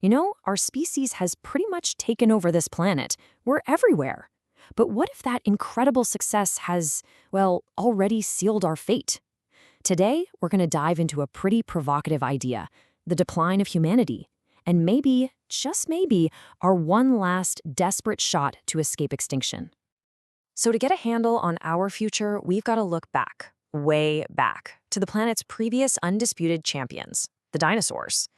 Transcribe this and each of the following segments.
Our species has pretty much taken over this planet. We're everywhere. But what if that incredible success has, well, already sealed our fate? Today, we're going to dive into a pretty provocative idea, the decline of humanity, and maybe, just maybe, our one last desperate shot to escape extinction. So to get a handle on our future, we've got to look back, way back, to the planet's previous undisputed champions, the dinosaurs.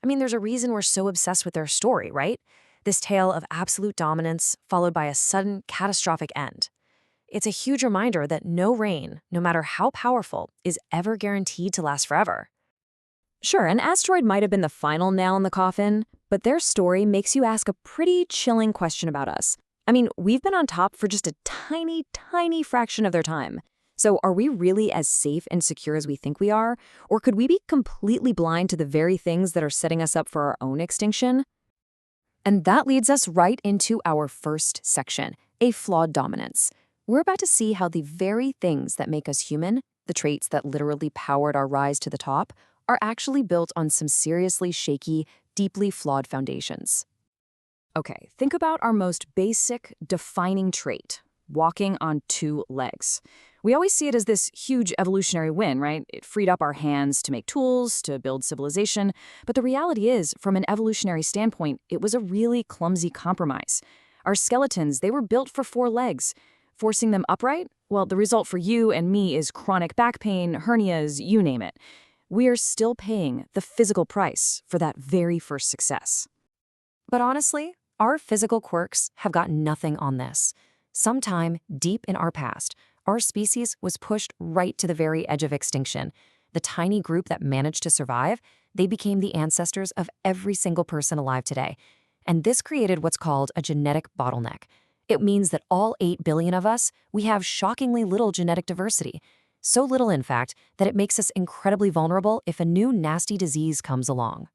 There's a reason we're so obsessed with their story, right? This tale of absolute dominance followed by a sudden, catastrophic end. It's a huge reminder that no reign, no matter how powerful, is ever guaranteed to last forever. Sure, an asteroid might have been the final nail in the coffin, but their story makes you ask a pretty chilling question about us. We've been on top for just a tiny, tiny fraction of their time. So are we really as safe and secure as we think we are? Or could we be completely blind to the very things that are setting us up for our own extinction? And that leads us right into our first section, a flawed dominance. We're about to see how the very things that make us human, the traits that literally powered our rise to the top, are actually built on some seriously shaky, deeply flawed foundations. Okay, think about our most basic, defining trait, walking on two legs. We always see it as this huge evolutionary win, right? It freed up our hands to make tools, to build civilization. But the reality is, from an evolutionary standpoint, it was a really clumsy compromise. Our skeletons, they were built for four legs. Forcing them upright? Well, the result for you and me is chronic back pain, hernias, you name it. We are still paying the physical price for that very first success. But honestly, our physical quirks have got nothing on this. Sometime deep in our past, our species was pushed right to the very edge of extinction. The tiny group that managed to survive, they became the ancestors of every single person alive today. And this created what's called a genetic bottleneck. It means that all 8 billion of us, we have shockingly little genetic diversity. So little, in fact, that it makes us incredibly vulnerable if a new nasty disease comes along.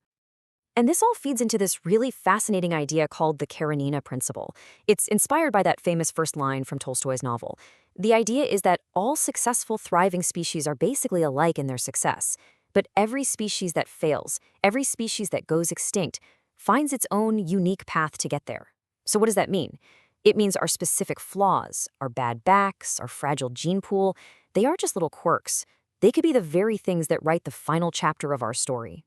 And this all feeds into this really fascinating idea called the Karenina principle. It's inspired by that famous first line from Tolstoy's novel. The idea is that all successful, thriving species are basically alike in their success. But every species that fails, every species that goes extinct, finds its own unique path to get there. So what does that mean? It means our specific flaws, our bad backs, our fragile gene pool, they aren't just little quirks. They could be the very things that write the final chapter of our story.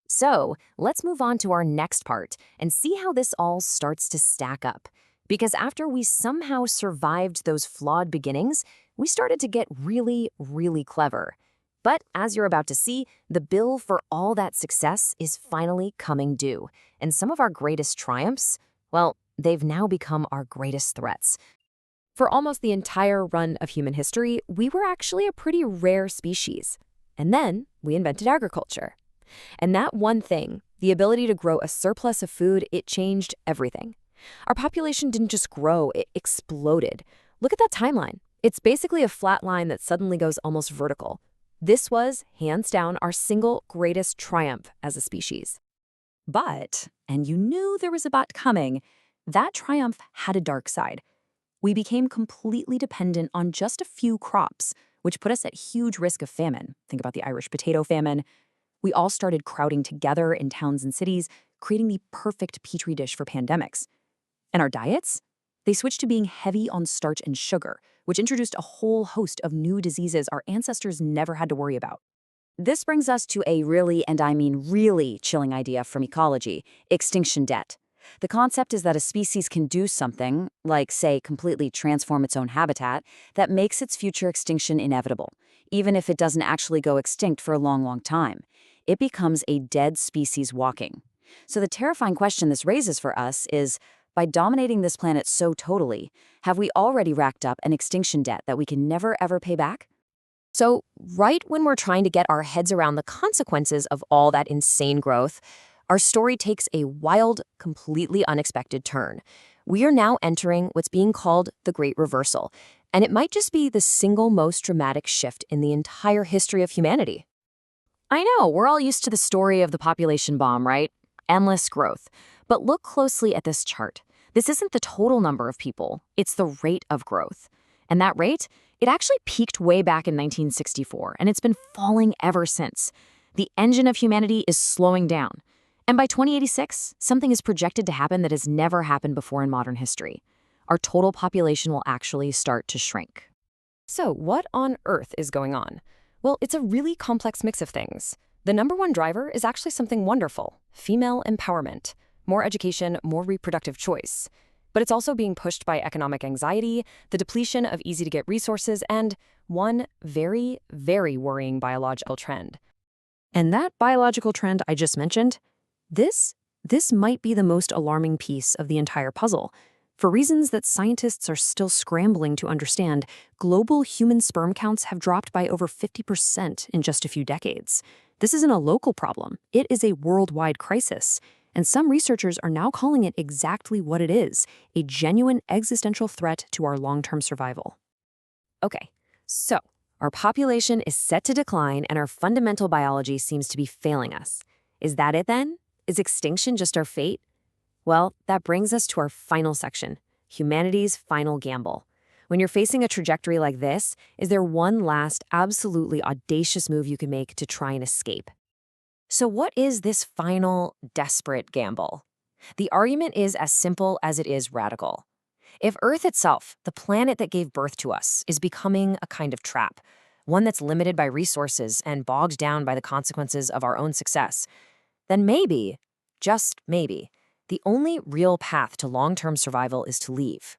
So, let's move on to our next part and see how this all starts to stack up. Because after we somehow survived those flawed beginnings, we started to get really, really clever. But as you're about to see, the bill for all that success is finally coming due. And some of our greatest triumphs, well, they've now become our greatest threats. For almost the entire run of human history, we were actually a pretty rare species. And then we invented agriculture. And that one thing, the ability to grow a surplus of food, it changed everything. Our population didn't just grow, it exploded. Look at that timeline. It's basically a flat line that suddenly goes almost vertical. This was, hands down, our single greatest triumph as a species. But, and you knew there was a but coming, that triumph had a dark side. We became completely dependent on just a few crops, which put us at huge risk of famine. Think about the Irish potato famine. We all started crowding together in towns and cities, creating the perfect petri dish for pandemics. And our diets? They switched to being heavy on starch and sugar, which introduced a whole host of new diseases our ancestors never had to worry about. This brings us to a really, and I mean really, chilling idea from ecology, extinction debt. The concept is that a species can do something, like, say, completely transform its own habitat, that makes its future extinction inevitable, even if it doesn't actually go extinct for a long, long time. It becomes a dead species walking. So the terrifying question this raises for us is, by dominating this planet so totally, have we already racked up an extinction debt that we can never ever pay back? So, right when we're trying to get our heads around the consequences of all that insane growth, our story takes a wild, completely unexpected turn. We are now entering what's being called the Great Reversal, and it might just be the single most dramatic shift in the entire history of humanity. I know, we're all used to the story of the population bomb, right? Endless growth. But look closely at this chart. This isn't the total number of people, it's the rate of growth. And that rate, it actually peaked way back in 1964, and it's been falling ever since. The engine of humanity is slowing down. And by 2086, something is projected to happen that has never happened before in modern history. Our total population will actually start to shrink. So, what on earth is going on? Well, it's a really complex mix of things. The number one driver is actually something wonderful: female empowerment, more education, more reproductive choice. But it's also being pushed by economic anxiety, the depletion of easy-to-get resources, and one very, very worrying biological trend. And that biological trend I just mentioned, this might be the most alarming piece of the entire puzzle. For reasons that scientists are still scrambling to understand, global human sperm counts have dropped by over 50% in just a few decades. This isn't a local problem. It is a worldwide crisis. And some researchers are now calling it exactly what it is: a genuine existential threat to our long-term survival. Okay, so our population is set to decline and our fundamental biology seems to be failing us. Is that it then? Is extinction just our fate? Well, that brings us to our final section: humanity's final gamble. When you're facing a trajectory like this, is there one last, absolutely audacious move you can make to try and escape? So what is this final, desperate gamble? The argument is as simple as it is radical. If Earth itself, the planet that gave birth to us, is becoming a kind of trap, one that's limited by resources and bogged down by the consequences of our own success, then maybe, just maybe, the only real path to long-term survival is to leave.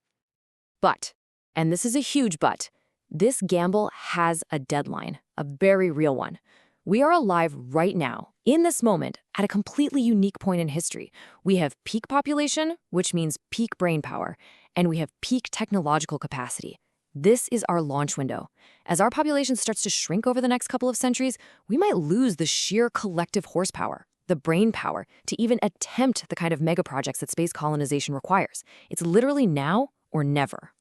But, and this is a huge but, this gamble has a deadline, a very real one. We are alive right now, in this moment, at a completely unique point in history. We have peak population, which means peak brain power, and we have peak technological capacity. This is our launch window. As our population starts to shrink over the next couple of centuries, we might lose the sheer collective horsepower, the brain power, to even attempt the kind of mega projects that space colonization requires. It's literally now or never.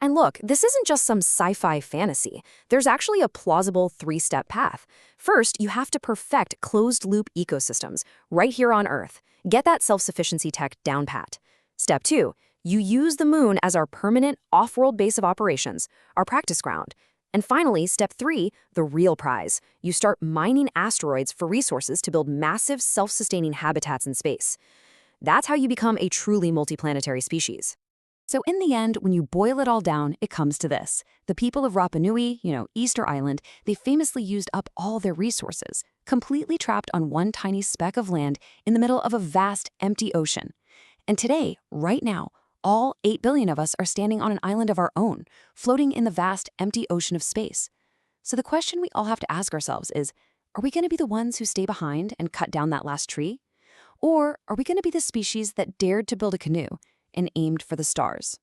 And look, this isn't just some sci-fi fantasy. There's actually a plausible three-step path. First, you have to perfect closed-loop ecosystems right here on Earth. Get that self-sufficiency tech down pat. Step 2, you use the moon as our permanent off-world base of operations, our practice ground. And finally, step 3, the real prize. You start mining asteroids for resources to build massive self-sustaining habitats in space. That's how you become a truly multiplanetary species. So in the end, when you boil it all down, it comes to this. The people of Rapa Nui, Easter Island, they famously used up all their resources, completely trapped on one tiny speck of land in the middle of a vast, empty ocean. And today, right now, all 8 billion of us are standing on an island of our own, floating in the vast, empty ocean of space. So the question we all have to ask ourselves is, are we going to be the ones who stay behind and cut down that last tree? Or are we going to be the species that dared to build a canoe and aimed for the stars?